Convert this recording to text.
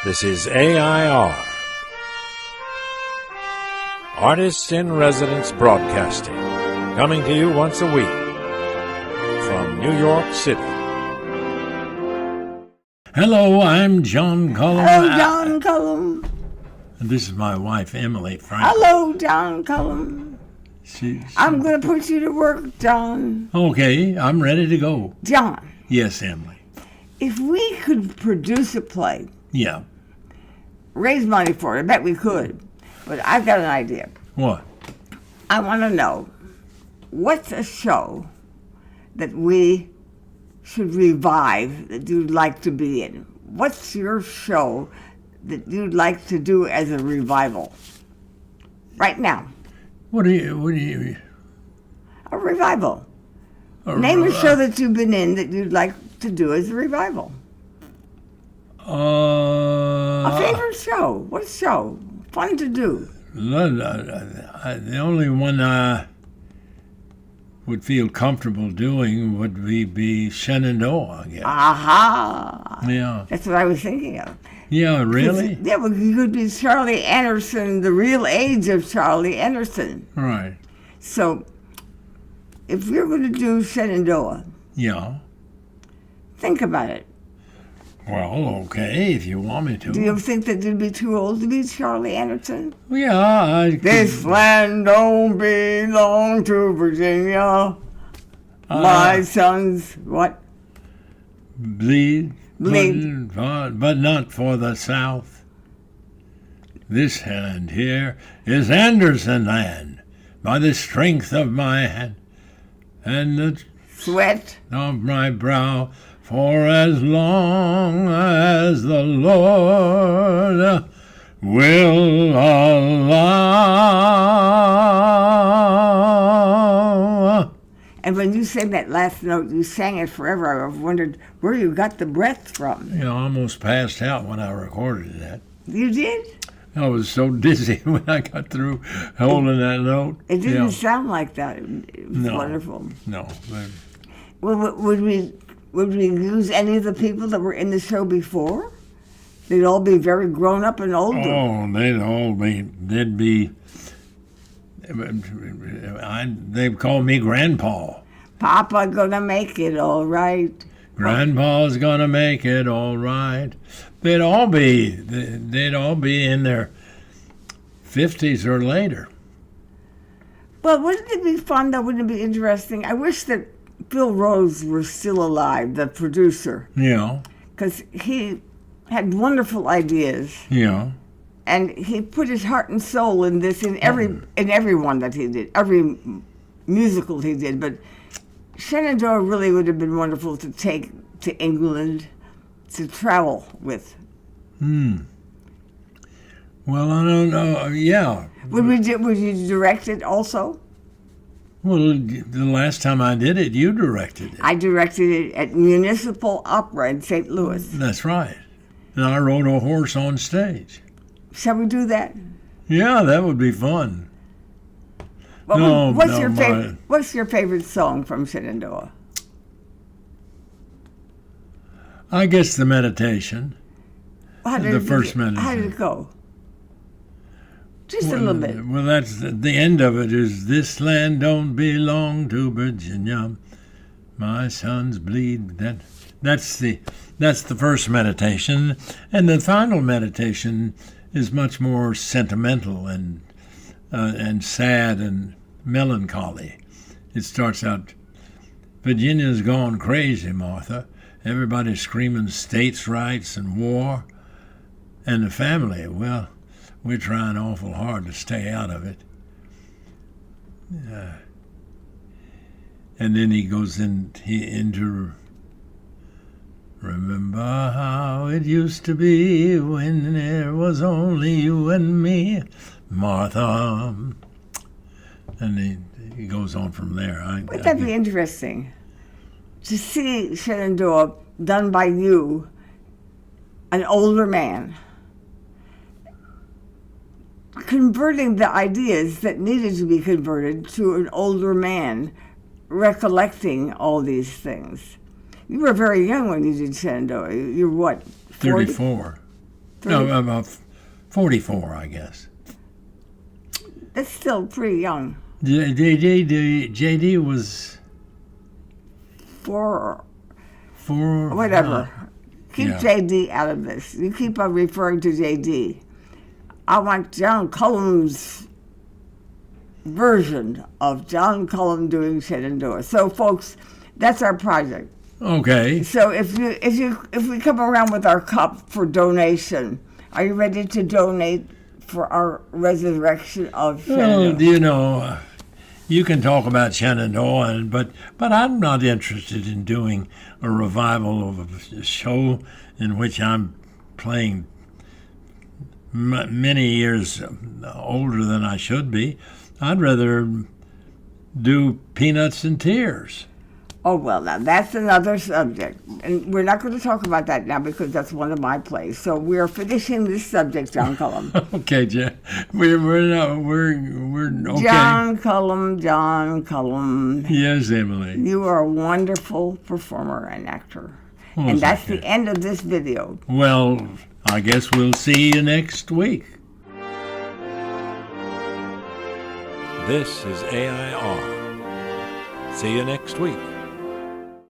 This is AI.R. Artists in Residence Broadcasting, coming to you once a week from New York City. Hello, I'm John Cullum. Hello, John Cullum. This is my wife, Emily Frankel. Hello, John Cullum. I'm going to put you to work, John. Okay, I'm ready to go. John. Yes, Emily. If we could produce a play, Yeah. raise money for it, I bet we could. But I've got an idea. What? I want to know, what's a show that we should revive that you'd like to be in? What's your show that you'd like to do as a revival? Right now. What do you? A revival. Name a show that you've been in that you'd like to do as a revival. A favorite show. What show? Fun to do. The only one I would feel comfortable doing would be Shenandoah, I guess. Aha! Yeah. That's what I was thinking of. Yeah, really? Yeah, well, you could be Charlie Anderson, the real age of Charlie Anderson. Right. So, if you're going to do Shenandoah, Yeah. think about it. Well, okay, if you want me to. Do you think that you'd be too old to be Charlie Anderson? Yeah, This land don't belong to Virginia. My sons, what? Bleed. Bleed. But not for the South. This land here is Anderson land, by the strength of my hand, and the Sweat. of my brow, for as long as the Lord will allow. And when you sang that last note, you sang it forever. I've wondered where you got the breath from. I almost passed out when I recorded that. You did? I was so dizzy when I got through holding that note. It didn't sound like that. It was wonderful. No. Well, would we use any of the people that were in the show before? They'd all be very grown up and older. Oh, they'd be, they'd call me Grandpa. Papa gonna make it all right. Grandpa's gonna make it all right. They'd all be in their 50s or later. Well, wouldn't it be fun though? Wouldn't it be interesting? I wish that Phil Rose were still alive, the producer. Yeah. Because he had wonderful ideas. Yeah. And he put his heart and soul in this, in every one that he did, every musical he did. But Shenandoah really would have been wonderful to take to England, to travel with. Well, I don't know. Yeah. Would you direct it also? Well, the last time I did it, you directed it. I directed it at Municipal Opera in St. Louis. That's right. And I rode a horse on stage. Shall we do that? Yeah, that would be fun. Well, what's your favorite song from Shenandoah? I guess the meditation. The first meditation. How did it go? Just a little bit. Well, that's the end of it is, this land don't belong to Virginia. My sons bleed. That's the first meditation. And the final meditation is much more sentimental and sad and melancholy. It starts out, Virginia's gone crazy, Martha. Everybody's screaming states' rights and war. And the family, well, we're trying awful hard to stay out of it. And then he goes into remember how it used to be when there was only you and me, Martha. And he goes on from there. Wouldn't that be interesting? To see Shenandoah done by you, an older man, converting the ideas that needed to be converted to an older man, recollecting all these things. You were very young when you did Shenandoah. You're what? 34. No, about 44, I guess. That's still pretty young. JD was For four. whatever. Keep yeah. JD out of this. You keep on referring to JD. I want John Cullum's version of John Cullum doing Shenandoah. So, folks, that's our project. Okay. So, if we come around with our cup for donation, are you ready to donate for our resurrection of Shenandoah? Well, you know, you can talk about Shenandoah, but I'm not interested in doing a revival of a show in which I'm playing many years older than I should be. I'd rather do Peanuts and Tears. Oh, well, now that's another subject. And we're not going to talk about that now because that's one of my plays. So we're finishing this subject, John Cullum. Okay, Jen. We're okay. John Cullum. Yes, Emily. You are a wonderful performer and actor. Oh, and that's thank the end of this video. Well, I guess we'll see you next week. This is AI.R. See you next week.